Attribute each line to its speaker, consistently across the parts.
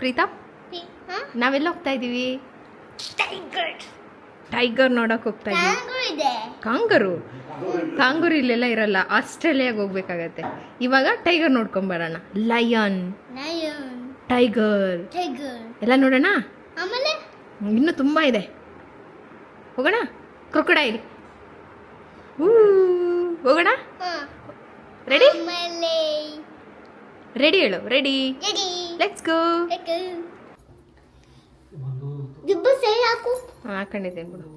Speaker 1: ಪ್ರೀತಾ ನಾವೆಲ್ಲ ಹೋಗ್ತಾ ಇದ್ದೀವಿ? ಟೈಗರ್ ನೋಡಕ್ ಹೋಗ್ತಾ ಇದ್ದೀವಿ. ಕಾಂಗರು ಇಲ್ಲೆಲ್ಲ ಇರಲ್ಲ, ಆಸ್ಟ್ರೇಲಿಯಾಗ ಹೋಗ್ಬೇಕಾಗತ್ತೆ. ಇವಾಗ ಟೈಗರ್ ನೋಡ್ಕೊಂಬರೋಣ. ಲಯನ್, ಟೈಗರ್ ಎಲ್ಲ ನೋಡೋಣ. ಇನ್ನೂ ತುಂಬಾ ಇದೆ, ಹೋಗೋಣ. ಕ್ರೊಕೊಡೈಲ್ ಹೋಗೋಣ. ರೆಡಿ ರೆಡಿ ಹೇಳು. Ready, let's go. ಹಾಕೊಂಡಿದ್ದೇನೆ ಬಿಡು.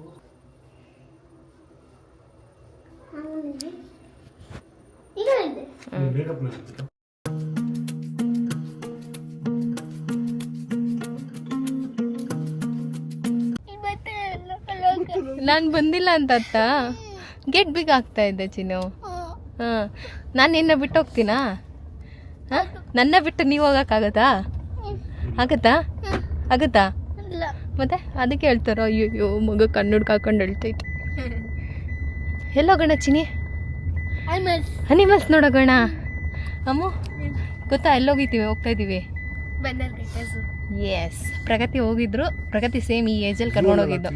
Speaker 1: ನಾನು ಬಂದಿಲ್ಲ ಅಂತ ಅತ್ತ ಗೇಟ್ ಬಿಗ್ ಆಗ್ತಾ ಇದ್ದೆ ಚಿನ್ನು. ಹಾಂ, ನಾನು ನಿನ್ನ ಬಿಟ್ಟು ಹೋಗ್ತೀನಾ? ಹಾಂ, ನನ್ನ ಬಿಟ್ಟು ನೀವು ಹೋಗೋಕ್ಕಾಗತ್ತಾ? ಆಗುತ್ತಾ ಮತ್ತೆ ಅದಕ್ಕೆ ಹೇಳ್ತಾರ, ಅಯ್ಯೋ ಮಗ ಕನ್ನಡ ಹಾಕೊಂಡು ಹೇಳ್ತೈತೆ. ಎಲ್ಲೋಗೋಣ ಚಿನಿ? ಅನಿಮಲ್ಸ್ ನೋಡೋಗೋಣ. ಅಮ್ಮು ಗೊತ್ತಾ ಎಲ್ಲೋಗಿದ್ದೀವಿ? ಹೋಗ್ತಾ ಇದ್ದೀವಿ ಎಸ್. ಪ್ರಗತಿ ಹೋಗಿದ್ರು. ಪ್ರಗತಿ ಸೇಮ್ ಈ ಏಜಲ್ಲಿ ಕರ್ಕೊಂಡು ಹೋಗಿದ್ದು.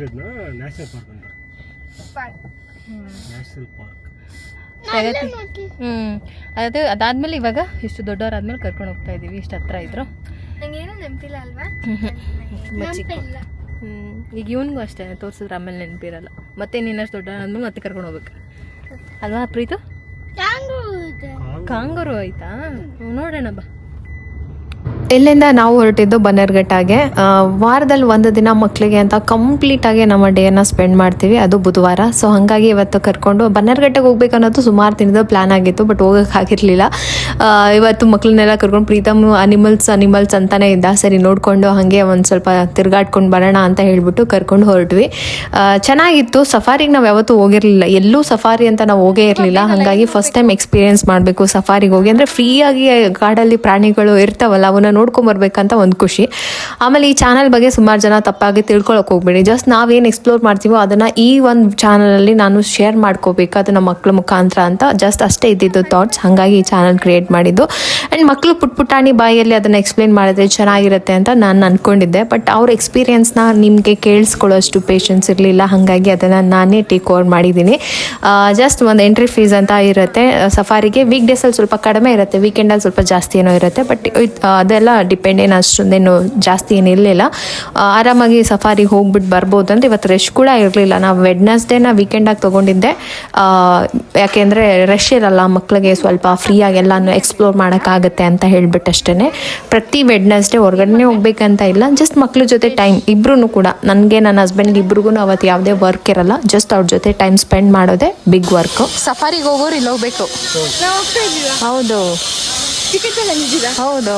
Speaker 1: ಪ್ರಗತಿ ಅದಾದ್ಮೇಲೆ ಇವಾಗ ಇಷ್ಟು ದೊಡ್ಡವರಾದ್ಮೇಲೆ ಕರ್ಕೊಂಡು ಹೋಗ್ತಾ ಇದೀವಿ. ಇಷ್ಟು ಹತ್ರ ಇದ್ರು. ಈಗ ಇವನಿಗೂ ಅಷ್ಟೇ ತೋರಿಸಿದ್ರೆ ಆಮೇಲೆ ನೆನಪಿರಲ್ಲ. ಮತ್ತೆ ನೀನಷ್ಟು ದೊಡ್ಡವರಾದ್ಮೇಲೆ ಮತ್ತೆ ಕರ್ಕೊಂಡು ಹೋಗ್ಬೇಕು ಅಲ್ವಾ ಪ್ರೀತು? ಕಾಂಗರು ಆಯ್ತಾ? ನೋಡೋಣ ಬಾ. ಇಲ್ಲಿಂದ ನಾವು ಹೊರಟಿದ್ದು ಬನ್ನೇರುಘಟ್ಟಾಗೆ. ವಾರದಲ್ಲಿ ಒಂದು ದಿನ ಮಕ್ಕಳಿಗೆ ಅಂತ ಕಂಪ್ಲೀಟಾಗಿ ನಮ್ಮ ಡೇನ ಸ್ಪೆಂಡ್ ಮಾಡ್ತೀವಿ, ಅದು ಬುಧವಾರ. ಸೊ ಹಾಗಾಗಿ ಇವತ್ತು ಕರ್ಕೊಂಡು ಬನ್ನೇರುಘಟ್ಟಕ್ಕೆ ಹೋಗ್ಬೇಕು ಅನ್ನೋದು ಸುಮಾರು ದಿನದ ಪ್ಲ್ಯಾನ್ ಆಗಿತ್ತು, ಬಟ್ ಹೋಗೋಕ್ಕಾಗಿರಲಿಲ್ಲ. ಇವತ್ತು ಮಕ್ಕಳನ್ನೆಲ್ಲ ಕರ್ಕೊಂಡು ಪ್ರೀತಮ್ ಅನಿಮಲ್ಸ್ ಅಂತಾನೆ ಇದ್ದ. ಸರಿ ನೋಡಿಕೊಂಡು ಹಾಗೆ ಒಂದು ಸ್ವಲ್ಪ ತಿರ್ಗಾಡ್ಕೊಂಡು ಬರೋಣ ಅಂತ ಹೇಳ್ಬಿಟ್ಟು ಕರ್ಕೊಂಡು ಹೊರಟ್ವಿ. ಚೆನ್ನಾಗಿತ್ತು. ಸಫಾರಿಗೆ ನಾವು ಯಾವತ್ತೂ ಹೋಗಿರಲಿಲ್ಲ, ಎಲ್ಲೂ ಸಫಾರಿ ಅಂತ ನಾವು ಹೋಗೇ ಇರಲಿಲ್ಲ. ಹಾಗಾಗಿ ಫಸ್ಟ್ ಟೈಮ್ ಎಕ್ಸ್ಪೀರಿಯೆನ್ಸ್ ಮಾಡಬೇಕು ಸಫಾರಿಗೆ ಹೋಗಿ. ಅಂದರೆ ಫ್ರೀಯಾಗಿ ಕಾಡಲ್ಲಿ ಪ್ರಾಣಿಗಳು ಇರ್ತಾವಲ್ಲ, ಅವನ್ನ ನೋಡ್ಕೊಂಬರ್ಬೇಕಂತ ಒಂದು ಖುಷಿ. ಆಮೇಲೆ ಈ ಚಾನಲ್ ಬಗ್ಗೆ ಸುಮಾರು ಜನ ತಪ್ಪಾಗಿ ತಿಳ್ಕೊಳಕ್ಕೆ ಹೋಗ್ಬೇಡಿ. ಜಸ್ಟ್ ನಾವೇನು ಎಕ್ಸ್ಪ್ಲೋರ್ ಮಾಡ್ತೀವೋ ಅದನ್ನು ಈ ಒಂದು ಚಾನಲಲ್ಲಿ ನಾನು ಶೇರ್ ಮಾಡ್ಕೋಬೇಕು, ಅದು ನಮ್ಮ ಮಕ್ಕಳ ಮುಖಾಂತರ ಅಂತ ಜಸ್ಟ್ ಅಷ್ಟೇ ಇದ್ದಿದ್ದು ಥಾಟ್ಸ್. ಹಾಗಾಗಿ ಈ ಚಾನಲ್ ಕ್ರಿಯೇಟ್ ಮಾಡಿದ್ದು. ಆ್ಯಂಡ್ ಮಕ್ಕಳು ಪುಟ್ಟಾಣಿ ಬಾಯಲ್ಲಿ ಅದನ್ನು ಎಕ್ಸ್ಪ್ಲೇನ್ ಮಾಡಿದ್ರೆ ಚೆನ್ನಾಗಿರುತ್ತೆ ಅಂತ ನಾನು ಅಂದ್ಕೊಂಡಿದ್ದೆ. ಬಟ್ ಅವ್ರ ಎಕ್ಸ್ಪೀರಿಯೆನ್ಸ್ನ ನಿಮಗೆ ಕೇಳಿಸ್ಕೊಳ್ಳೋಷ್ಟು ಪೇಷನ್ಸ್ ಇರಲಿಲ್ಲ. ಹಾಗಾಗಿ ಅದನ್ನು ನಾನೇ ಟೇಕ್ ಓವರ್ ಮಾಡಿದ್ದೀನಿ. ಜಸ್ಟ್ ಒಂದು ಎಂಟ್ರಿ ಫೀಸ್ ಅಂತ ಇರುತ್ತೆ ಸಫಾರಿಗೆ. ವೀಕ್ ಡೇಸಲ್ಲಿ ಸ್ವಲ್ಪ ಕಡಿಮೆ ಇರುತ್ತೆ, ವೀಕೆಂಡಲ್ಲಿ ಸ್ವಲ್ಪ ಜಾಸ್ತಿ ಏನೋ ಇರುತ್ತೆ. ಬಟ್ ಅದೆಲ್ಲ ಡಿಪೆಂಡ್, ಏನು ಅಷ್ಟೊಂದೇನು ಜಾಸ್ತಿ ಏನಿರಲಿಲ್ಲ. ಆರಾಮಾಗಿ ಸಫಾರಿಗೆ ಹೋಗ್ಬಿಟ್ಟು ಬರ್ಬೋದು ಅಂತ. ಇವತ್ತು ರಶ್ ಕೂಡ ಇರಲಿಲ್ಲ. ನಾವು ವೆಡ್ನೆಸ್ಡೇನ ವೀಕೆಂಡಾಗಿ ತೊಗೊಂಡಿದ್ದೆ, ಯಾಕೆಂದರೆ ರಶ್ ಇರಲ್ಲ, ಮಕ್ಕಳಿಗೆ ಸ್ವಲ್ಪ ಫ್ರೀಯಾಗಿ ಎಲ್ಲನೂ ಎಕ್ಸ್ಪ್ಲೋರ್ ಮಾಡೋಕ್ಕಾಗತ್ತೆ ಅಂತ ಹೇಳ್ಬಿಟ್ಟು ಅಷ್ಟೇ. ಪ್ರತಿ ವೆಡ್ನೆಸ್ಡೇ ಹೊರಗಡೆ ಹೋಗ್ಬೇಕಂತ ಇಲ್ಲ, ಜಸ್ಟ್ ಮಕ್ಳ ಜೊತೆ ಟೈಮ್, ಇಬ್ರು ಕೂಡ, ನನಗೆ ನನ್ನ ಹಸ್ಬೆಂಡ್ಗೆ ಇಬ್ರಿಗೂ ಅವತ್ತು ಯಾವುದೇ ವರ್ಕ್ ಇರಲ್ಲ, ಜಸ್ಟ್ ಅವ್ರ ಜೊತೆ ಟೈಮ್ ಸ್ಪೆಂಡ್ ಮಾಡೋದೇ ಬಿಗ್ ವರ್ಕು. ಸಫಾರಿಗೆ ಹೋಗೋರು ಇಲ್ಲಿ ಹೋಗ್ಬೇಕು. ಹೌದು ಹೌದು.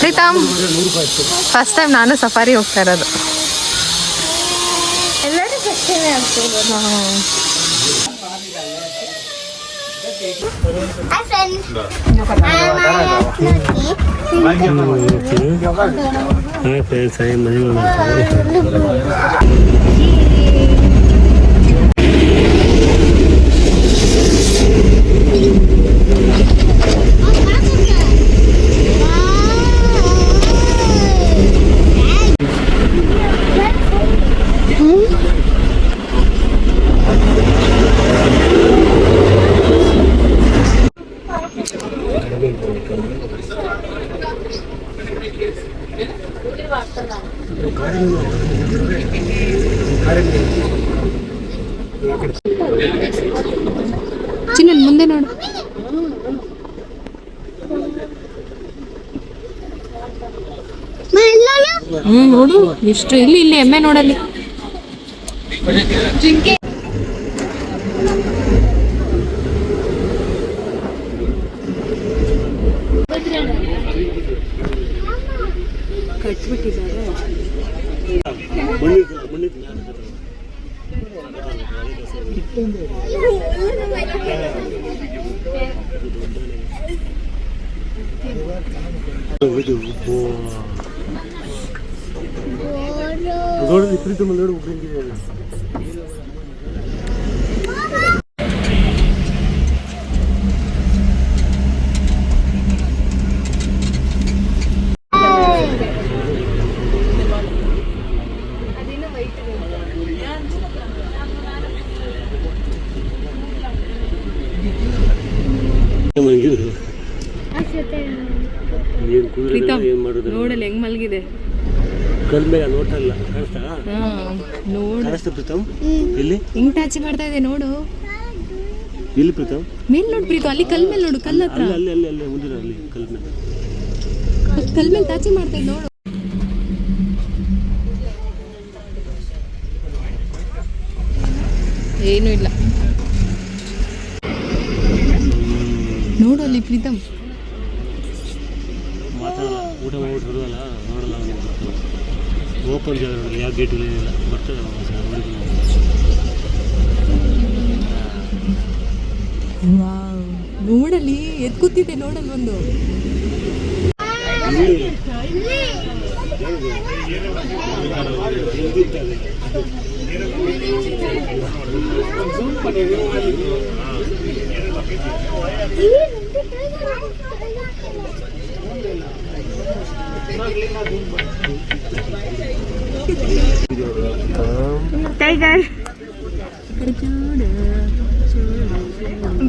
Speaker 1: ಪ್ರೀತಮ್ ಫಸ್ಟ್ ಟೈಮ್ ನಾನು ಸಫಾರಿ ಹೋಗ್ತಾ ಇರೋದು. ಚಿನ್ನನ್ ಮುಂದೆ ನೋಡು. ನೋಡು ಎಷ್ಟು ಇಲ್ಲಿ ಎಮ್ಮೆ ನೋಡಲ್ಲಿ. ಕಟ್ಬಿಟ್ಟಿದ್ದಾರೆ. ಪ್ರೀತಮ್ ನೋಡಲ್ಲ ಹೆಂಗ್ ಮಲಗಿದೆ.
Speaker 2: ಕಲ್ಮೇಲೆ ನೋಟಲ್ಲ ಕಾಣಿಸ್ತಾ?
Speaker 1: ನೋಡು
Speaker 2: ಕಾಣಿಸ್ತಾ ಪ್ರೀತಮ್? ಇಲ್ಲಿ
Speaker 1: ಹೆಂಗ್ ಟಾಚಿ ಮಾಡ್ತಾ ಇದೆ ನೋಡು.
Speaker 2: ಇಲ್ಲಿ ಪ್ರೀತಮ್
Speaker 1: ಮೇಲ್ ನೋಡು ಪ್ರೀತಮ್, ಅಲ್ಲಿ ಕಲ್ ಮೇಲೆ ನೋಡು, ಕಲ್ ಹತ್ರ
Speaker 2: ಅಲ್ಲಿ ಅಲ್ಲಿ ಅಲ್ಲಿ ಮುಂದಿನ ಅಲ್ಲಿ ಕಲ್ ಮೇಲೆ
Speaker 1: ಟಾಚಿ ಮಾಡ್ತಾ ಇದೆ ನೋಡು. ಏನೂ ಇಲ್ಲ ನೋಡು ಅಲ್ಲಿ ಪ್ರೀತಮ್.
Speaker 2: ಮಾತಾಡಲ್ಲ, ಊಟ ಮಾಡ್ಬಿಟ್ಟು ಬರುವಲ್ಲ, ನೋಡಲ್ಲ ಅವನಿಗೆ ಬರ್ತಲ್ಲ. ಓಪನ್ ಜಾಗ ನೋಡಲ್ಲ, ಯಾವ ಗೇಟ್ ಇಲ್ಲ ಬರ್ತದೆ
Speaker 1: ನೋಡಲ್ಲಿ ಎದ್ ಕೂತಿದೆ ನೋಡಲ್ಲಿ ಒಂದು. ಟೈಗರ್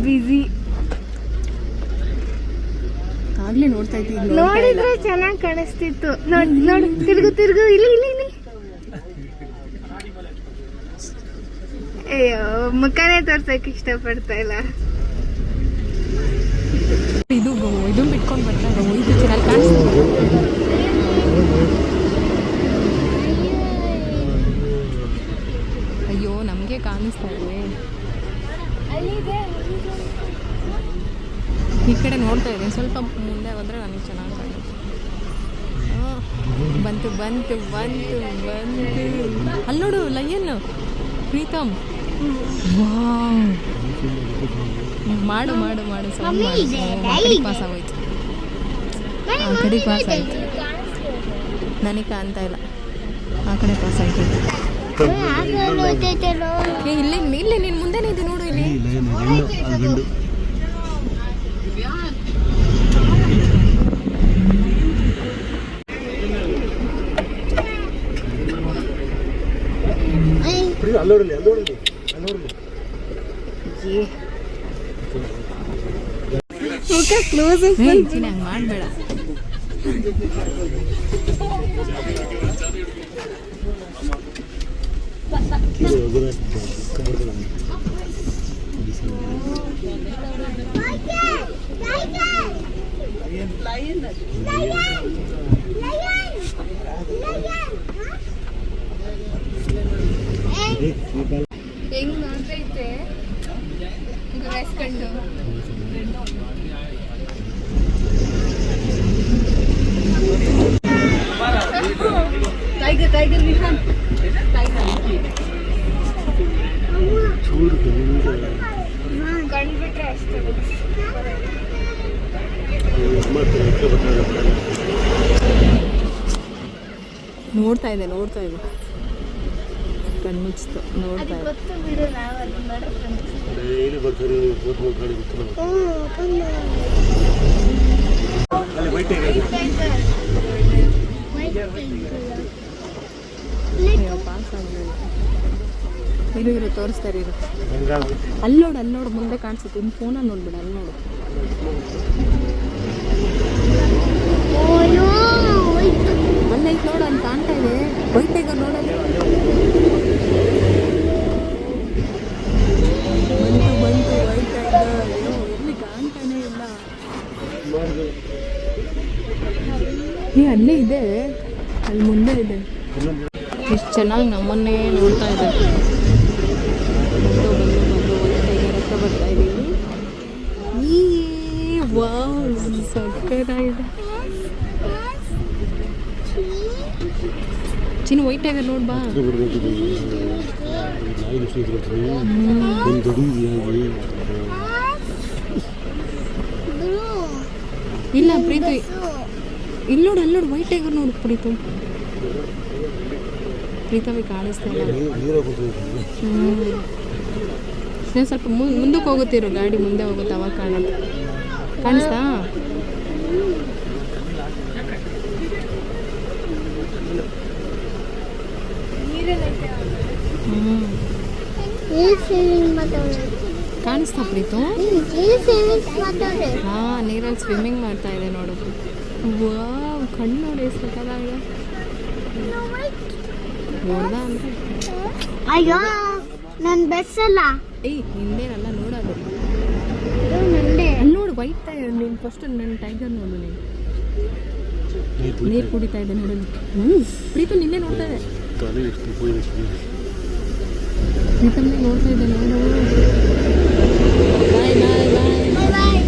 Speaker 1: ಬಿಸಿ ಆಗ್ಲೇ ನೋಡ್ತಾ ಇದ್ದೀವಿ. ನೋಡಿದ್ರೆ ಚೆನ್ನಾಗಿ ಕಾಣಿಸ್ತಿತ್ತು. ನೋಡು ತಿರುಗು ತಿರುಗು, ಇಲ್ಲಿ ಇಲ್ಲಿ ಇಲ್ಲಿ. ಅಯ್ಯೋ ಮುಖನೇ ತೋರ್ಸಕ್ ಇಷ್ಟಪಡ್ತಾ ಇಲ್ಲ. ಇದು ಬಿಟ್ಕೊಂಡು ಬರ್ತಾರೆ, ಇದು ಚೆನ್ನಾಗಿ ಕಾಣಿಸ್ತಿದೆ. ಅಯ್ಯೋ ನಮಗೆ ಕಾಣಿಸ್ತಾ ಇದೆ. ಈ ಕಡೆ ನೋಡ್ತಾ ಇದ್ದೀನಿ, ಸ್ವಲ್ಪ ಮುಂದೆ ಹೋದರೆ ನನಗೆ ಚೆನ್ನಾಗಿ ಕಾಣುತ್ತೆ. ಬಂತು ಬಂತು ಬಂತು ಬಂತು. ಅಲ್ಲಿ ನೋಡು ಲಯನ್ ಪ್ರೀತಮ್. ಮಾಡು ಮಾಡು ಮಾಡು ಸೌಂಡ್ ಮಾಡು. ಪಾಸ್ ಆಗೋಯ್ತು, ಆ ಕಡೆ ಪಾಸ್ ಆಯ್ತು. ನನಗೆ ಕಾಣ್ತಾ ಇಲ್ಲ, ಆ ಕಡೆ ಪಾಸ್ ಆಯ್ತು. ಇಲ್ಲೇ ಇಲ್ಲೇ ನೀನು ಮುಂದೆನೇ ಇದೆ ನೋಡು. ಇಲ್ಲಿ ಮುಖ ಕ್ಲೋಸ್ ಹಂಗೆ ಮಾಡಬೇಡ. ಹೆಂಗ್ ನೋಡ್ತೈತೆ ವಯಸ್ಕೊಂಡು. ಟೈಗರ್ ಟೈಗರ್ ವಿಹಾನ್ ಕಂಡ್ಬಿಟ್ರೆ ಅಷ್ಟೇ. ನೋಡ್ತಾ ಇದೆ ನೋಡ್ತಾ ಇದೆ, ಕಣ್ಮುಚ್ಚಿತು ನೋಡ್ತಾ ಇದೆ. ಇರು ತೋರಿಸ್ತಾರೆ ಇರು. ಅಲ್ಲಿ ನೋಡು ಮುಂದೆ ಕಾಣಿಸುತ್ತೆ. ಇನ್ನು ಫೋನಲ್ಲಿ ನೋಡ್ಬಿಡ, ಅಲ್ಲಿ ನೋಡು. ಅಲ್ಲೈತೆ ನೋಡು, ಅಲ್ಲಿ ಕಾಣ್ತಾ ಇದೆ ವೈಟ್ ಟೈಗರ್. ನೋಡಲ್ಲಿ ಬಂತು ಬಂತು ವೈಟ್ ಟೈಗರ್. ಎಲ್ಲಿ ಕಾಣ್ತಾನೆ ಇಲ್ಲ. ಅಲ್ಲೇ ಇದೆ, ಅಲ್ಲಿ ಮುಂದೆ ಇದೆ. ಎಷ್ಟು ಚೆನ್ನಾಗಿ ನಮ್ಮನ್ನೇ ನೋಡ್ತಾ ಇದೆ. ಬಂದು ವೈಟ್ ಟೈಗರ್ ಹತ್ರ ಬರ್ತಾ ಇದ್ದೀವಿ. ವಾವ್ ಸಕ್ಕತ್ತಾಗಿದೆ. ಚಿನ್ನ ವೈಟ್ ಟೈಗರ್ ನೋಡ್ ಬಾ. ಇಲ್ಲ ಪ್ರೀತಿ, ಇಲ್ಲಿ ನೋಡು, ಅಲ್ಲಿ ನೋಡು ವೈಟ್ ಟೈಗರ್ ನೋಡು ಪ್ರೀತು. ಪ್ರೀತಮಿಗೆ ಕಾಣಿಸ್ತಾ ಇಲ್ಲ. ನೀವು ಸ್ವಲ್ಪ ಮುಂದಕ್ಕೆ ಹೋಗುತ್ತೀರೋ, ಗಾಡಿ ಮುಂದೆ ಹೋಗುತ್ತೆ, ಅವಾಗ ಕಾಣುತ್ತೆ. ಕಾಣಿಸ್ತಾ? ಕಾಣಿಸ್ತಾ ಪ್ರೀತು? ಹಾಂ, ನೀರಲ್ಲಿ ಸ್ವಿಮ್ಮಿಂಗ್ ಮಾಡ್ತಾ ಇದೆ ನೋಡು. ವಾವ್, ಕಣ್ಣು ನೋಡಿ ಎಷ್ಟು ಸಕ್ಕತ್ತಾಗಿದೆ. ನೋಡ್ದ ಅಂದರೆ
Speaker 3: ಅಯ್ಯೋ ನನ್ನ ಬೆಸ್ಸಲ್ಲ.
Speaker 1: ಏಯ್ ನಿಂದೇನಲ್ಲ ನೋಡೋದು.
Speaker 3: ನಂದೇ
Speaker 1: ಅಲ್ಲಿ ನೋಡು, ವೈಟ್ ಟೈಗರ್. ನೀನು ಫಸ್ಟ್ ನನ್ನ ಟೈಗರ್ ನೋಡು. ನೀರು ಕುಡಿತಾ ಇದೆ ನೋಡಲು. ಪ್ರೀತು ನಿನ್ನೆ ನೋಡ್ತಾ ಇದೆ. ಪ್ರೀತಮ್ನೇ ನೋಡ್ತಾ ಇದೆ ನೋಡು. ಬಾಯ್ ಬಾಯ್ ಬಾಯ್.
Speaker 3: ಬಾಯ್.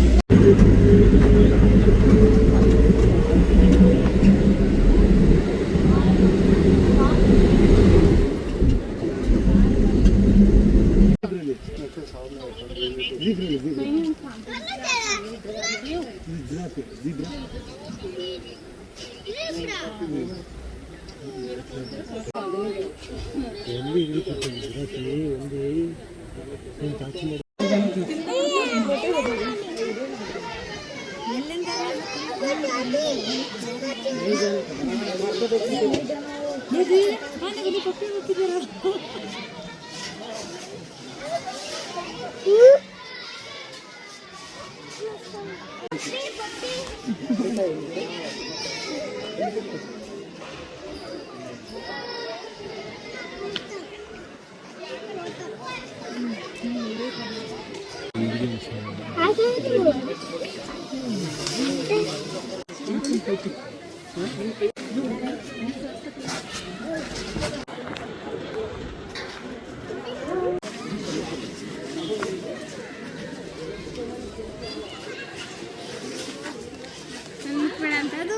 Speaker 4: ಅದು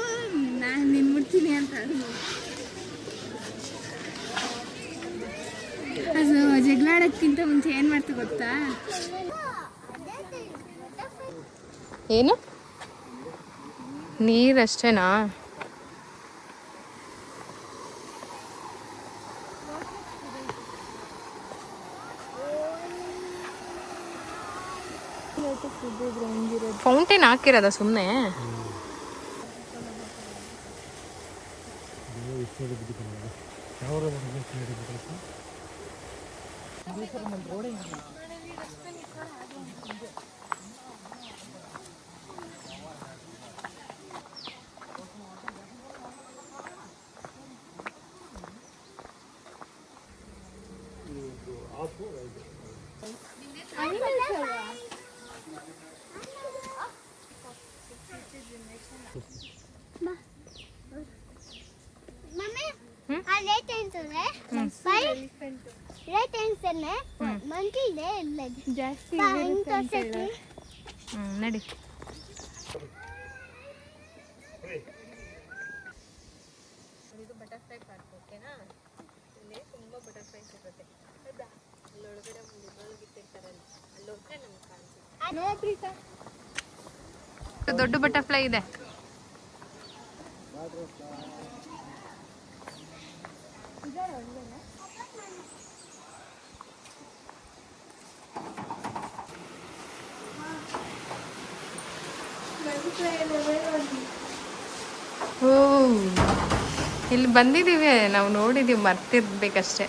Speaker 4: ನಾನು ನಿನ್ ಮುಟ್ತೀನಿ ಅಂತ ಅದು ಜಗಳಾಡೋಕ್ಕಿಂತ ಮುಂಚೆ ಏನು ಮಾಡ್ತಾ ಗೊತ್ತಾ?
Speaker 1: ಏನು ನೀರಷ್ಟೇನಾ? ಫೌಂಟೇನ್ ಹಾಕಿರೋದ ಸುಮ್ಮನೆ?
Speaker 3: ಮಮ್ಮಿ ಆ ರೇಟ್ ಎನ್ಸರೆ ಬೈ ರೇಟ್ ಎನ್ಸನೆ ಮಂಕಿ ಇದೆ ಇಲ್ಲ
Speaker 4: ಜಾಸ್ತಿ
Speaker 1: ನಡಿ. ಇದು ಬಟರ್ಫ್ಲೈ ಪಾರ್ಕ್, ಓಕೆನಾ? ಇಲ್ಲಿ ತುಂಬ ಬಟರ್ಫ್ಲೈಸ್ ಇರುತ್ತೆ. ಹೌದಾ? ಅಲ್ಲೊಳಗಡೆ ಇಟ್ಟಿರ್ತಾರಲ್ಲ, ಅಲ್ಲೋದ್ರೆ ನಮ್ಗೆ ಕಾಣಿಸುತ್ತೆ. ದೊಡ್ಡ ಬಟರ್ಫ್ಲೈ ಇದೆ. ಓ, ಇಲ್ಲಿ ಬಂದಿದ್ದೀವಿ ನಾವು, ನೋಡಿದ್ದೀವಿ, ಮರ್ತಿರ್ಬೇಕಷ್ಟೆ.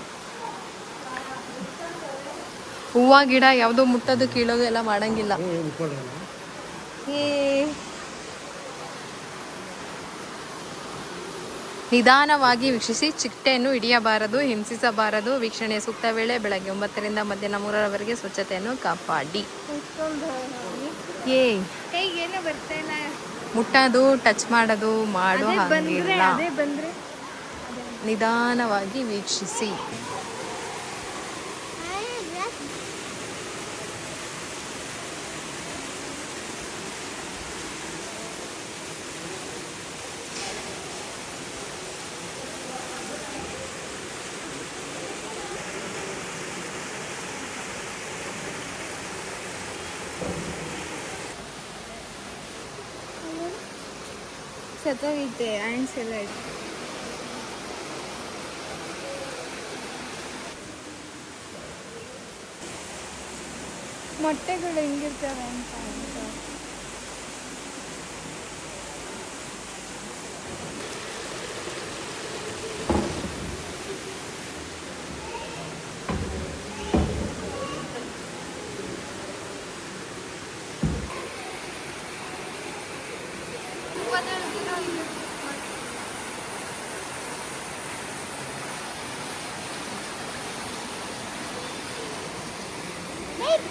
Speaker 1: ಹೂವು ಗಿಡ ಯಾವುದೋ ಮುಟ್ಟೋದು ಕೀಳೋದು ಎಲ್ಲ ಮಾಡಂಗಿಲ್ಲ. ನಿಧಾನವಾಗಿ ವೀಕ್ಷಿಸಿ, ಚಿಟ್ಟೆಯನ್ನು ಹಿಡಿಯಬಾರದು, ಹಿಂಸಿಸಬಾರದು. ವೀಕ್ಷಣೆಯ ಸೂಕ್ತ ವೇಳೆ ಬೆಳಗ್ಗೆ 9ರಿಂದ ಮಧ್ಯಾಹ್ನ 3ರವರೆಗೆ ಸ್ವಚ್ಛತೆಯನ್ನು ಕಾಪಾಡಿ.
Speaker 4: ಕೈಗೇನೋ ಬರ್ತಾ ಇಲ್ಲ.
Speaker 1: ಮುಟ್ಟೋದು, ಟಚ್ ಮಾಡೋದು ಮಾಡೋ ಹಾಗಿಲ್ಲ.
Speaker 4: ಅದೇ ಬಂದ್ರೆ
Speaker 1: ನಿಧಾನವಾಗಿ ವೀಕ್ಷಿಸಿ.
Speaker 4: ಸತ್ತೋಗೈತೆ, ಆ್ಯಂಡ್ಸ್ ಎಲ್ಲ ಇದೆ. ಮೊಟ್ಟೆಗಳು ಹೆಂಗಿರ್ತವೆ ಅಂತ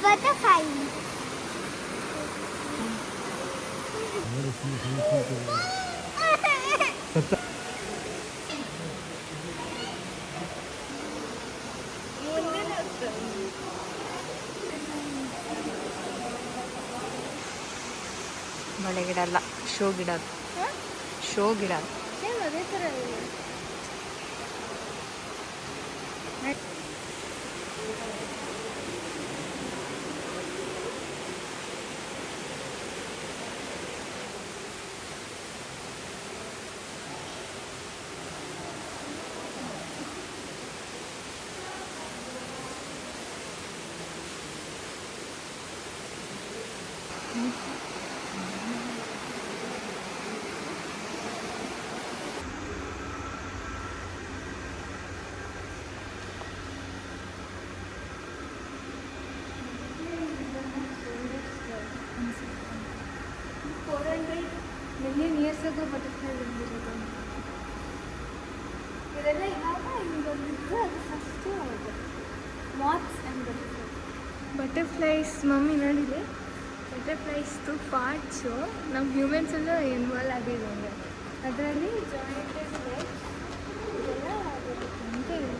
Speaker 3: butterfly.
Speaker 1: ಮಳೆ ಗಿಡ ಅಲ್ಲ, ಶೋ ಗಿಡ ಅದು. ಶೋ ಗಿಡ ಅದು.
Speaker 4: ಸೇಮ್ ಅದೇ ಥರ ಇದೆ. million years ago butterfly ಬಂದಿರೋದು. ಇದೆಲ್ಲ ಇವಾಗ ಹಿಂಗೆ ಬಂದಿದ್ದು ಅದು ಫಸ್ಟು ಹೌದು. ಮಾತ್ಸ್ ಆ್ಯಂಡ್ ಬಟರ್ಫ್ಲೈಸ್ ಮಮ್ಮಿ ನೋಡಿದೆ. ಬಟರ್ಫ್ಲೈಸ್ದು ಪಾರ್ಟ್ಸು ನಮ್ಮ ಹ್ಯೂಮನ್ಸಲ್ಲೂ ಇನ್ವಾಲ್ವ್ ಆಗಿದೆ ಅಂದರೆ ಅದರಲ್ಲಿ ಜಾಯಿಂಟೆಡ್ ಲೆಗ್ಸ್ ಇದೆಲ್ಲ ಅಂತ ಇದೆ.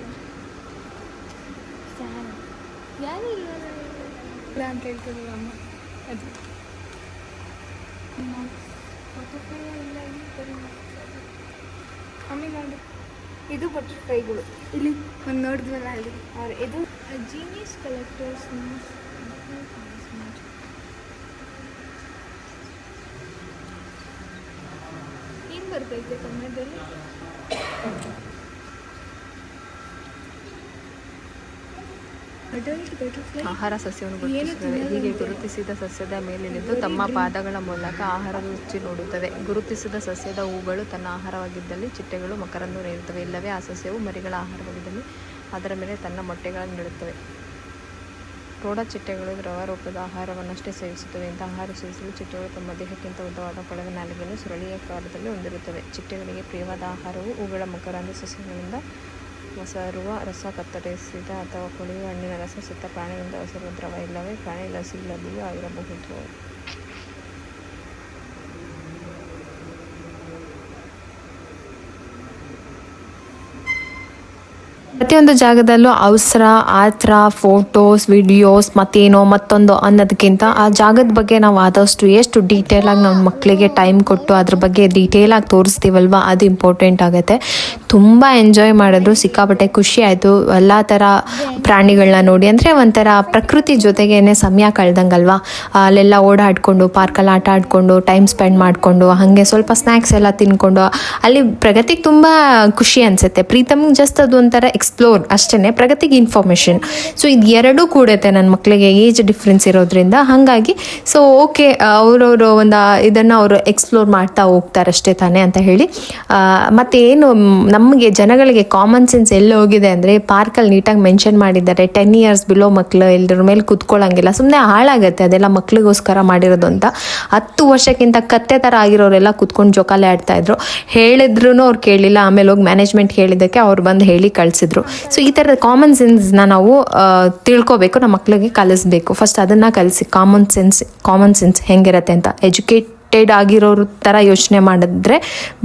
Speaker 4: ಯಾರು ಇಲ್ಲ ಅಂತ ಹೇಳ್ತಿದ್ರು ಅಮ್ಮ. ಅದು ಬಟರ್ಫ್ಲೈ ಇಲ್ಲ ಮಮ್ಮಿ ನೋಡಿ, ಇದು ಬಟರ್ಫ್ಲೈಗಳು. ಇಲ್ಲಿ ಒಂದು ನೋಡಿದ್ವಲ್ಲ ಅಲ್ಲಿ ಅವ್ರು ಇದು ಜೀನಿಯಸ್ ಕಲೆಕ್ಟರ್ಸ್. ಏನು ಬರ್ತೈತೆ ಕನ್ನಡದಲ್ಲಿ? ಅಡಲ್ಟ್ ಬಟರ್ಫ್ಲೈ
Speaker 1: ಆಹಾರ ಸಸ್ಯವನ್ನು ಗುರುತಿಸುತ್ತವೆ. ಹೀಗೆ ಗುರುತಿಸಿದ ಸಸ್ಯದ ಮೇಲೆ ನಿಂತು ತಮ್ಮ ಪಾದಗಳ ಮೂಲಕ ಆಹಾರ ರುಚಿ ನೋಡುತ್ತವೆ. ಗುರುತಿಸಿದ ಸಸ್ಯದ ಹೂಗಳು ತನ್ನ ಆಹಾರವಾಗಿದ್ದಲ್ಲಿ ಚಿಟ್ಟೆಗಳು ಮಕರಂದ ನೀಡುತ್ತವೆ. ಇಲ್ಲವೇ ಆ ಸಸ್ಯವು ಮರಿಗಳ ಆಹಾರವಾಗಿದ್ದಲ್ಲಿ ಅದರ ಮೇಲೆ ತನ್ನ ಮೊಟ್ಟೆಗಳನ್ನು ನೀಡುತ್ತವೆ. ಪ್ರೌಢ ಚಿಟ್ಟೆಗಳು ದ್ರವ ರೂಪದ ಆಹಾರವನ್ನಷ್ಟೇ ಸೇವಿಸುತ್ತವೆ. ಇಂಥ ಆಹಾರ ಸೇವಿಸಲು ಚಿಟ್ಟೆಗಳು ತಮ್ಮ ದೇಹಕ್ಕಿಂತ ಉದ್ದವಾದ ಕೊಳವೆ ನಾಲಿಗೆಯನ್ನು ಸುರಳಿಯ ಕಾಲದಲ್ಲಿ ಹೊಂದಿರುತ್ತವೆ. ಚಿಟ್ಟೆಗಳಿಗೆ ಪ್ರಿಯವಾದ ಆಹಾರವು ಹೂಗಳ ಮಕರಂದ ಸಸ್ಯಗಳಿಂದ ಮೊಸರುವ ರಸ, ಕತ್ತರಿಸಿದ ಅಥವಾ ಕುಡಿಯುವ ಹಣ್ಣಿನ ರಸ, ಸತ್ತ ಪ್ರಾಣಿಗಳಿಂದ ಹೊಸರುವ ದ್ರವ, ಇಲ್ಲವೇ ಪ್ರಾಣಿ ಲಸಿಲಭ್ಯವೂ ಆಗಿರಬಹುದು. ಪ್ರತಿಯೊಂದು ಜಾಗದಲ್ಲೂ ಅವಸರ, ಆತ್ರ, ಫೋಟೋಸ್, ವಿಡಿಯೋಸ್, ಮತ್ತೇನೋ ಮತ್ತೊಂದು ಅನ್ನೋದಕ್ಕಿಂತ ಆ ಜಾಗದ ಬಗ್ಗೆ ನಾವು ಆದಷ್ಟು ಎಷ್ಟು ಡೀಟೇಲಾಗಿ ನಮ್ಮ ಮಕ್ಕಳಿಗೆ ಟೈಮ್ ಕೊಟ್ಟು ಅದ್ರ ಬಗ್ಗೆ ಡೀಟೇಲಾಗಿ ತೋರಿಸ್ತೀವಲ್ವ, ಅದು ಇಂಪಾರ್ಟೆಂಟ್ ಆಗುತ್ತೆ. ತುಂಬ ಎಂಜಾಯ್ ಮಾಡಿದ್ರು, ಸಿಕ್ಕಾಪಟ್ಟೆ ಖುಷಿ ಆಯಿತು ಎಲ್ಲ ಥರ ಪ್ರಾಣಿಗಳನ್ನ ನೋಡಿ. ಅಂದರೆ ಒಂಥರ ಪ್ರಕೃತಿ ಜೊತೆಗೇನೆ ಸಮಯ ಕಳೆದಂಗಲ್ವಾ. ಅಲ್ಲೆಲ್ಲ ಓಡಾಡಿಕೊಂಡು ಪಾರ್ಕಲ್ಲಿ ಆಟ ಆಡಿಕೊಂಡು ಟೈಮ್ ಸ್ಪೆಂಡ್ ಮಾಡಿಕೊಂಡು ಹಾಗೆ ಸ್ವಲ್ಪ ಸ್ನ್ಯಾಕ್ಸ್ ಎಲ್ಲ ತಿನ್ಕೊಂಡು ಅಲ್ಲಿ ಪ್ರಗತಿಗೆ ತುಂಬ ಖುಷಿ ಅನಿಸುತ್ತೆ. ಪ್ರೀತಮ್ಗೆ ಜಸ್ಟ್ ಅದು ಒಂಥರ ಎಕ್ಸ್ಪ್ಲೋರ್ ಅಷ್ಟೇ, ಪ್ರಗತಿಗೆ ಇನ್ಫಾರ್ಮೇಷನ್. ಸೊ ಇದು ಎರಡೂ ಕೂಡುತ್ತೆ ನನ್ನ ಮಕ್ಕಳಿಗೆ, ಏಜ್ ಡಿಫ್ರೆನ್ಸ್ ಇರೋದ್ರಿಂದ. ಹಾಗಾಗಿ ಸೊ ಓಕೆ, ಅವರವರು ಒಂದು ಇದನ್ನು ಅವರು ಎಕ್ಸ್ಪ್ಲೋರ್ ಮಾಡ್ತಾ ಹೋಗ್ತಾರಷ್ಟೇ ತಾನೇ ಅಂತ ಹೇಳಿ. ಮತ್ತೇನು ನಮಗೆ ಜನಗಳಿಗೆ ಕಾಮನ್ ಸೆನ್ಸ್ ಎಲ್ಲಿ ಹೋಗಿದೆ ಅಂದರೆ, ಪಾರ್ಕಲ್ಲಿ ನೀಟಾಗಿ ಮೆನ್ಷನ್ ಮಾಡಿದ್ದಾರೆ 10 years ಬಿಲೋ ಮಕ್ಕಳು ಎಲ್ಲರ ಮೇಲೆ ಕೂತ್ಕೊಳ್ಳೋಂಗಿಲ್ಲ, ಸುಮ್ಮನೆ ಹಾಳಾಗುತ್ತೆ ಅದೆಲ್ಲ ಮಕ್ಳಿಗೋಸ್ಕರ ಮಾಡಿರೋದು ಅಂತ. 10 ವರ್ಷಕ್ಕಿಂತ ಕತ್ತೆ ಥರ ಆಗಿರೋರೆಲ್ಲ ಕೂತ್ಕೊಂಡು ಜೋಕಾಲಿ ಆಡ್ತಾಯಿದ್ರು. ಹೇಳಿದ್ರು ಅವ್ರು ಕೇಳಿಲ್ಲ. ಆಮೇಲೆ ಹೋಗಿ ಮ್ಯಾನೇಜ್ಮೆಂಟ್ ಹೇಳಿದ್ದಕ್ಕೆ ಅವ್ರು ಬಂದು ಹೇಳಿ ಕಳಿಸಿದ್ರು. ಸೊ ಈ ಥರದ ಕಾಮನ್ ಸೆನ್ಸ್ನ ನಾವು ತಿಳ್ಕೊಬೇಕು, ನಮ್ಮ ಮಕ್ಕಳಿಗೆ ಕಲಿಸ್ಬೇಕು. ಫಸ್ಟ್ ಅದನ್ನು ಕಲಿಸಿ, ಕಾಮನ್ ಸೆನ್ಸ್ ಹೆಂಗಿರುತ್ತೆ ಅಂತ. ಎಜುಕೇಟೆಡ್ ಆಗಿರೋರು ಥರ ಯೋಚನೆ ಮಾಡಿದ್ರೆ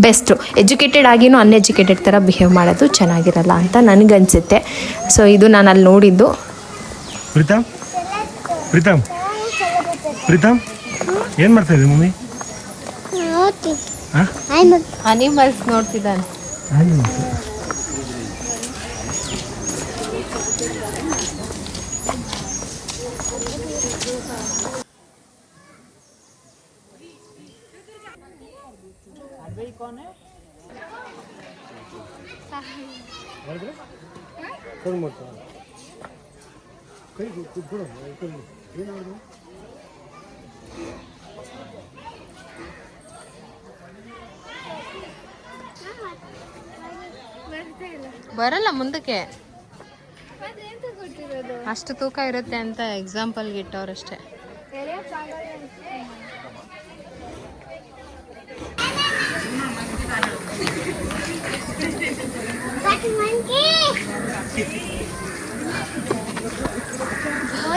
Speaker 1: ಬೆಸ್ಟು. ಎಜುಕೇಟೆಡ್ ಆಗಿನೂ ಅನ್ಎಜುಕೇಟೆಡ್ ಥರ ಬಿಹೇವ್ ಮಾಡೋದು ಚೆನ್ನಾಗಿರಲ್ಲ ಅಂತ ನನಗನ್ಸುತ್ತೆ. ಸೊ ಇದು ನಾನು ಅಲ್ಲಿ ನೋಡಿದ್ದು.
Speaker 2: ಪ್ರೀತಮ್ ಏನು ಮಾಡ್ತಾ ಇದ್ದೀವಿ ಮಮ್ಮಿ?
Speaker 1: ಅನಿಮಲ್ಸ್ ನೋಡ್ತಿದ್ದಾನೆ. ಬರಲ್ಲ ಮುಂದಕ್ಕೆ, ಅಷ್ಟು ತೂಕ ಇರುತ್ತೆ ಅಂತ ಎಕ್ಸಾಂಪಲ್ಗೆ ಇಟ್ಟವ್ರಷ್ಟೇ.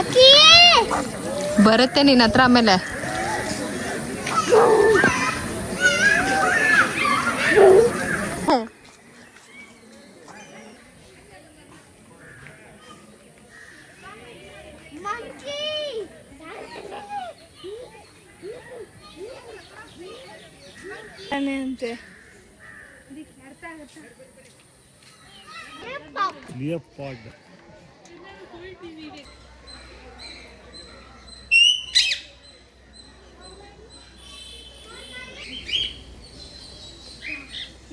Speaker 3: Monkey!
Speaker 1: ಬರುತ್ತೆ ನಿನ್ನ ಹತ್ರ ಆಮೇಲೆ.
Speaker 4: ಅಂತೆ
Speaker 2: ಲಿಯೋಪಾರ್ಡ್.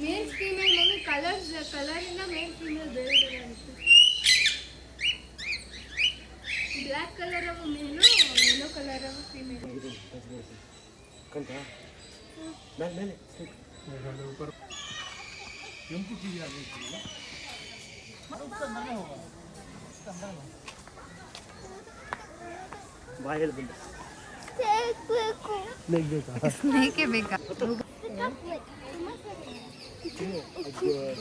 Speaker 4: ಮೇಲ್ ಫೀಮೇಲ್ ಮಮ್ಮಿ ಕಲರಿಂದ ಮೇಲ್ ಫೀಮೇಲ್ ಬೇರೆ ಬೇರೆ ಆಗುತ್ತೆ. ಬ್ಲ್ಯಾಕ್ ಕಲರ್ ಅವ ಮೇಲು, ಯೆಲ್ಲೋ ಕಲರ್ ಅವ ಫೀಮೇಲ್.
Speaker 2: ಕಂತ ಮೇಲೆ ಬಾಯಲ್ಲಿ ಬಂದ
Speaker 1: ಸ್ನೇಹಿಕೆ ಬೇಕಾ?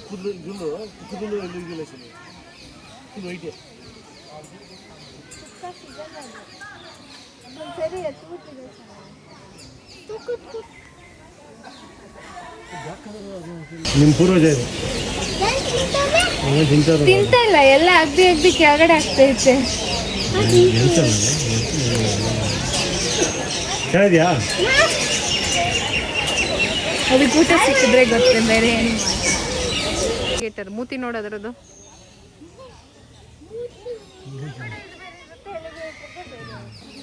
Speaker 2: ಕುದುಲು ಎಲ್ಲಿಗಿಲ್ಲ ವೈಟೆ
Speaker 4: ಸರಿ ಎತ್ಬಿಟ್ಟಿದೆ.
Speaker 2: ನಿಮ್ಮ ಪೂರ್ವಜ ಇದು ತಿಂತಾರೆ.
Speaker 4: ತಿಂತಾ ಇಲ್ಲ, ಎಲ್ಲ ಅಗ್ದಿ ಅಗ್ದಿ ಕೆಳಗಡೆ ಆಗ್ತೈತೆ.
Speaker 2: ಕೇಳಿದ್ಯಾ?
Speaker 4: ಅದಕ್ಕೆ ಊಟ ಸಿಕ್ಕಿದ್ರೆ ಗೊತ್ತೇ, ಬೇರೆ ಏನು.
Speaker 1: ಮೂತಿ ನೋಡೋದ್ರದ್ದು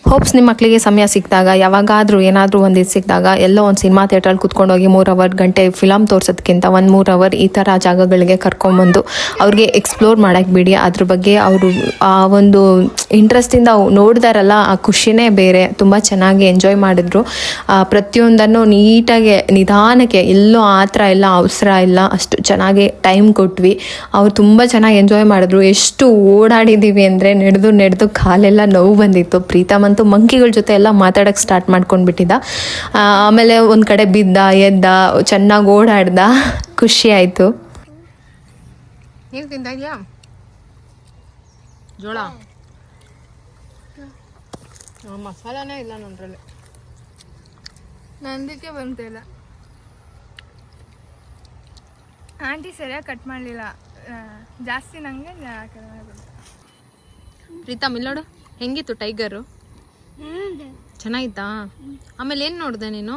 Speaker 1: ಹೋಪ್ಸ್ ನಿಮ್ಮ ಮಕ್ಕಳಿಗೆ ಸಮಯ ಸಿಕ್ಕಿದಾಗ ಯಾವಾಗಾದರೂ ಏನಾದರೂ ಒಂದು ಇದು ಸಿಕ್ಕಿದಾಗ ಎಲ್ಲೋ ಒಂದು ಸಿನಿಮಾ ಥಿಯೇಟ್ರಲ್ಲಿ ಕುತ್ಕೊಂಡೋಗಿ 3 ಗಂಟೆ ಫಿಲಮ್ ತೋರ್ಸೋದಕ್ಕಿಂತ 1-3 ಅವರ್ ಈ ಥರ ಜಾಗಗಳಿಗೆ ಕರ್ಕೊಂಬಂದು ಅವ್ರಿಗೆ ಎಕ್ಸ್ಪ್ಲೋರ್ ಮಾಡೋಕ್ಕೆ ಬಿಡಿ. ಅದ್ರ ಬಗ್ಗೆ ಅವರು ಆ ಒಂದು ಇಂಟ್ರೆಸ್ಟಿಂದ ನೋಡಿದಾರಲ್ಲ, ಆ ಖುಷಿನೇ ಬೇರೆ. ತುಂಬ ಚೆನ್ನಾಗಿ ಎಂಜಾಯ್ ಮಾಡಿದ್ರು. ಪ್ರತಿಯೊಂದನ್ನು ನೀಟಾಗಿ ನಿಧಾನಕ್ಕೆ, ಎಲ್ಲೋ ಆ ಥರ ಎಲ್ಲ ಅವಸರ ಇಲ್ಲ, ಅಷ್ಟು ಚೆನ್ನಾಗಿ ಟೈಮ್ ಕೊಟ್ವಿ. ಅವ್ರು ತುಂಬ ಚೆನ್ನಾಗಿ ಎಂಜಾಯ್ ಮಾಡಿದ್ರು. ಎಷ್ಟು ಓಡಾಡಿದ್ದೀವಿ ಅಂದರೆ ನಡೆದು ಕಾಲೆಲ್ಲ ನೋವು ಬಂದಿತ್ತು. ಪ್ರೀತಮ್ ಅಂತೂ ಮಂಕಿಗಳ ಜೊತೆ ಎಲ್ಲ ಮಾತಾಡೋಕ್ಕೆ ಸ್ಟಾರ್ಟ್ ಮಾಡ್ಕೊಂಡ್ಬಿಟ್ಟಿದ್ದ. ಆಮೇಲೆ ಒಂದು ಕಡೆ ಬಿದ್ದ ಎದ್ದ, ಚೆನ್ನಾಗಿ ಓಡಾಡ್ದ, ಖುಷಿ ಆಯಿತು. ಏನು ತಿಂತಾ ಇದೆಯಾ? ಜೋಳ ಮಸಾಲಾನೇ ಇಲ್ಲ ನನ್ರಲ್ಲಿ.
Speaker 4: ನಂದಕ್ಕೆ ಬಂತಿಲ್ಲ. ಆಂಟಿ ಸರಿಯಾಗಿ ಕಟ್ ಮಾಡಲಿಲ್ಲ, ಜಾಸ್ತಿ ನನಗೆ
Speaker 1: ಪ್ರೀತಮ್ ಇಲ್ಲಿ ನೋಡು, ಹೆಂಗಿತ್ತು ಟೈಗರು? ಚೆನ್ನಾಗಿತ್ತಾ? ಆಮೇಲೆ ಏನು ನೋಡಿದೆ ನೀನು?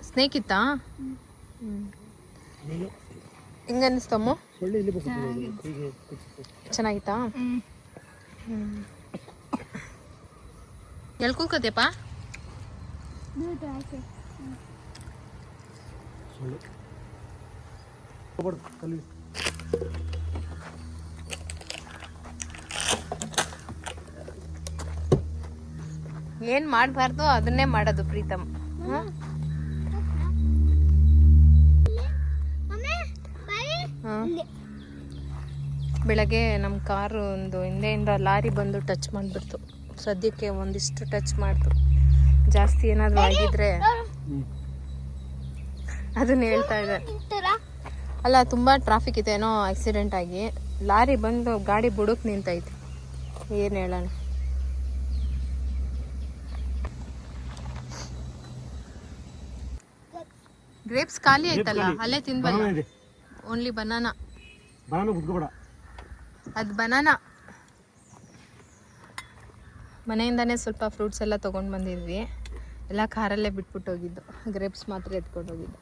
Speaker 1: ಸ್ನೇಕ್ ಇತ್ತಾ? ಹೆಂಗನ್ನಿಸ್ತಮ್ಮ? ಚೆನ್ನಾಗಿತ್ತಾ? ಎಲ್ಲಿ ಕೂತ್ಕೋತಿಯಪ್ಪ? ಏನ್ ಮಾಡಬಾರ್ದು ಅದನ್ನೇ ಮಾಡೋದು ಪ್ರೀತಮ್. ಬೆಳಗ್ಗೆ ನಮ್ಮ ಕಾರು ಒಂದು ಹಿಂದೆಯಿಂದ ಲಾರಿ ಬಂದು ಟಚ್ ಮಾಡಿಬಿಡ್ತು. ಸದ್ಯಕ್ಕೆ ಒಂದಿಷ್ಟು ಟಚ್ ಮಾಡ್ತು. ಜಾಸ್ತಿ ಏನಾದರೂ ಆಗಿದ್ರೆ ಅದನ್ನ ಹೇಳ್ತಾ ಇದ್ದಾರೆ. ಅಲ್ಲ, ತುಂಬ ಟ್ರಾಫಿಕ್ ಇದೆ, ಏನೋ ಆಕ್ಸಿಡೆಂಟ್ ಆಗಿ ಲಾರಿ ಬಂದು ಗಾಡಿ ಬುಡಕ್ಕೆ ನಿಂತೈತೆ. ಏನು ಹೇಳೋಣ. ಗ್ರೇಪ್ಸ್ ಖಾಲಿ ಆಯ್ತಲ್ಲ, ಅಲ್ಲೇ ತಿನ್ಬಲ್ಲ. Only banana. ಅದು ಬನಾನಾ. ಮನೆಯಿಂದಾನೇ ಸ್ವಲ್ಪ ಫ್ರೂಟ್ಸ್ ಎಲ್ಲ ತೊಗೊಂಡು ಬಂದಿದ್ವಿ. ಎಲ್ಲ ಕಾರಲ್ಲೇ ಬಿಟ್ಬಿಟ್ಟು ಹೋಗಿದ್ದು. ಗ್ರೇಪ್ಸ್ ಮಾತ್ರ ಎತ್ಕೊಂಡು ಹೋಗಿದ್ದು.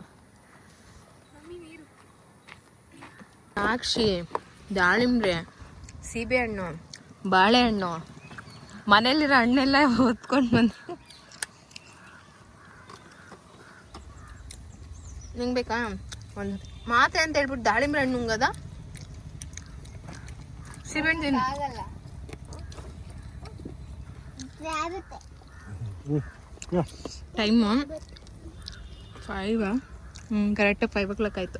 Speaker 1: ದ್ರಾಕ್ಷಿ, ದಾಳಿಂಬ್ರೆ, ಸೀಬೆಹಣ್ಣು, ಬಾಳೆಹಣ್ಣು, ಮನೇಲಿರೋ ಹಣ್ಣೆಲ್ಲ ಹೊತ್ಕೊಂಡು ಬಂದು. ನಿಂಗೆ ಬೇಕಾ? ಒಂದು ಮಾತೆ ಅಂತ ಹೇಳ್ಬಿಟ್ಟು ದಾಳಿಂಬ್ರೆ ಹಣ್ಣು ಉಂಗದ? ಸೀಬೆಹಣ್ಣು ತಿನ್ನು. ಟೈಮು 5. ಕರೆಕ್ಟಾಗಿ 5 o'clock ಆಯಿತು.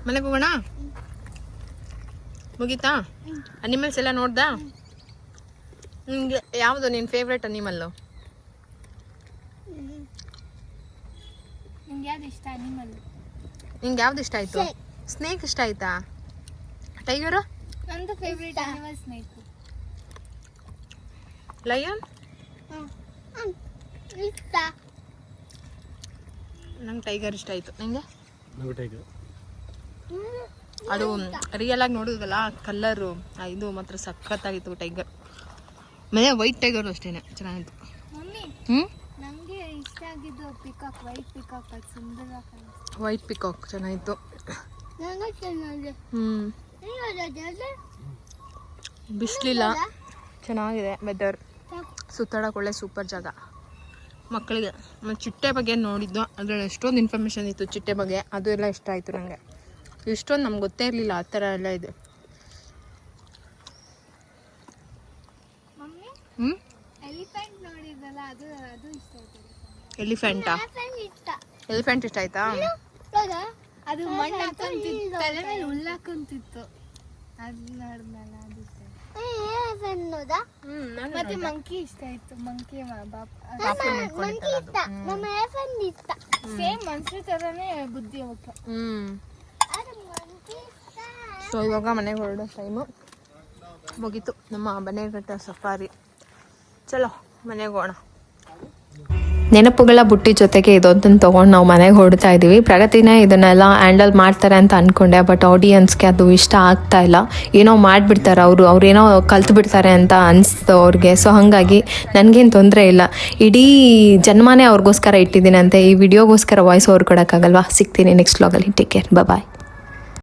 Speaker 1: ಮನೆಗೆ ಹೋಗೋಣ? ಮುಗೀತಾ? ಅನಿಮಲ್ಸ್ ಎಲ್ಲ ನೋಡ್ದಾ? ನಿಂಗೆ ಯಾವುದು ನಿನ್ನ ಫೇವ್ರೆಟ್ ಅನಿಮಲ್ಲು?
Speaker 4: ನಿಂಗೆ ಯಾವ್ದು ಇಷ್ಟ ಅನಿಮಲ್?
Speaker 1: ನಿಂಗೆ ಯಾವ್ದು ಇಷ್ಟ ಆಯಿತು? ಸ್ನೇಕ್ ಇಷ್ಟ ಆಯ್ತಾ? ಟೈಗರು?
Speaker 4: ನಂದು ಫೇವ್ರೇಟ್ ಅನಿಮಲ್ ಸ್ನೇಕ್.
Speaker 1: ಲಯನ್
Speaker 3: ಇಷ್ಟ.
Speaker 1: ನಂಗೆ ಟೈಗರ್ ಇಷ್ಟ ಆಯಿತು. ನಿಂಗೆ?
Speaker 2: ನಂಗೆ ಟೈಗರ್.
Speaker 1: ಅದು ರಿಯಲ್ ಆಗಿ ನೋಡಿದ್ವಲ್ಲ ಕಲ್ಲರು ಇದು ಮಾತ್ರ ಸಖತ್ತಾಗಿತ್ತು ಟೈಗರ್. ಮತ್ತೆ ವೈಟ್ ಟೈಗರ್ ಅಷ್ಟೇ ಚೆನ್ನಾಗಿತ್ತು.
Speaker 4: ಮಮ್ಮಿ
Speaker 1: ಹ್ಞೂ
Speaker 4: ನನಗೆ ಇಷ್ಟ ಆಗಿದ್ದು ಪಿಕಾಕ್, ವೈಟ್ ಪಿಕಾಕ್. ಅದು ಸುಂದರವಾಗಿ ಕಾಣಿಸ್ತು.
Speaker 1: ವೈಟ್ ಪಿಕಾಕ್ ಚೆನ್ನಾಗಿತ್ತು.
Speaker 3: ನಂಗೆ ಚೆನ್ನಾಗಿದೆ.
Speaker 1: ಬಿಸಿಲಿಲ್ಲ, ಚೆನ್ನಾಗಿದೆ ವೆದರ್, ಸುತ್ತಾಡೋಕೆ ಒಳ್ಳೆ ಸೂಪರ್ ಜಾಗ ಮಕ್ಕಳಿಗೆ. ಮತ್ತು ಚಿಟ್ಟೆ ಬಗ್ಗೆ ನೋಡಿದ್ದು, ಅದರಲ್ಲಿ ಎಷ್ಟೊಂದು ಇನ್ಫಾರ್ಮೇಷನ್ ಇತ್ತು ಚಿಟ್ಟೆ ಬಗ್ಗೆ, ಅದು ಎಲ್ಲ ಇಷ್ಟ ಆಯಿತು ನನಗೆ. ಇಷ್ಟೊಂದು ನಮ್ಗೆ ಗೊತ್ತೇ ಇರಲಿಲ್ಲ ಆ ಥರ ಎಲ್ಲ ಇದೆ.
Speaker 4: ಮಮ್ಮಿ
Speaker 1: ಹ್ಞೂ
Speaker 4: ಎಲಿಫೆಂಟ್ ನೋಡಿದ್ವಲ್ಲ, ಅದು ಅದು ಇಷ್ಟ ಆಯ್ತು.
Speaker 1: ಎಲಿಫೆಂಟಾ?
Speaker 3: ಇಷ್ಟ.
Speaker 1: ಎಲಿಫೆಂಟ್ ಇಷ್ಟ ಆಯ್ತಾ?
Speaker 4: ಅದು ಮಣ್ಣು ಹಾಕೊಂತಿತ್ತು, ತಲೆ ಮೇಲೆ ಹುಲ್ಲಾಕೊಂತಿತ್ತು. ಅದು ನೋಡಿದ್ನಲ್ಲ, ಅದು ಇಷ್ಟ ಆಯ್ತು. ಮತ್ತೆ ಮಂಕಿ ಇಷ್ಟ ಆಯ್ತು. ಮಂಕಿ
Speaker 3: ಮಂಕಿ ಇಷ್ಟ. ನಮ್ಮ ಎಲಿಫೆಂಟ್ ಇಷ್ಟ.
Speaker 4: ಸೇಮ್ ಮನುಷ್ಯ ಥರನೇ ಬುದ್ಧಿ ಅವಕ್ಕೆ.
Speaker 3: ಅದು ಮಂಕಿ ಇಷ್ಟ.
Speaker 1: ಸೊ ಇವಾಗ ಮನೆಗೆ ಹೊರಡೋ ಟೈಮು ಮುಗೀತು ನಮ್ಮ ಬನ್ನೇರುಘಟ್ಟ ಸಫಾರಿ. ಚಲೋ ಮನೆಗೆ ಹೋಗೋಣ. ನೆನಪುಗಳ ಬುಟ್ಟಿ ಜೊತೆಗೆ ಇದೊಂದನ್ನು ತೊಗೊಂಡು ನಾವು ಮನೆಗೆ ಹೊರಡ್ತಾ ಇದ್ದೀವಿ. ಪ್ರಗತಿನೇ ಇದನ್ನೆಲ್ಲ ಹ್ಯಾಂಡಲ್ ಮಾಡ್ತಾರೆ ಅಂತ ಅಂದ್ಕೊಂಡೆ, ಬಟ್ ಆಡಿಯನ್ಸ್ಗೆ ಅದು ಇಷ್ಟ ಆಗ್ತಾ ಇಲ್ಲ. ಏನೋ ಮಾಡಿಬಿಡ್ತಾರೆ ಅವ್ರೇನೋ ಕಲ್ತು ಬಿಡ್ತಾರೆ ಅಂತ ಅನಿಸ್ತು ಅವ್ರಿಗೆ. ಸೊ ಹಾಗಾಗಿ ನನಗೇನು ತೊಂದರೆ ಇಲ್ಲ. ಇಡೀ ಜನ್ಮನೇ ಅವ್ರಿಗೋಸ್ಕರ ಇಟ್ಟಿದ್ದೀನಂತೆ. ಈ ವಿಡಿಯೋಗೋಸ್ಕರ ವಾಯ್ಸ್ ಓವರ್ ಕೊಡೋಕ್ಕಾಗಲ್ವಾ? ಸಿಗ್ತೀನಿ ನೆಕ್ಸ್ಟ್ ವ್ಲಾಗಲ್ಲಿ. ಟೇಕ್ ಕೇರ್, ಬಾಯ್.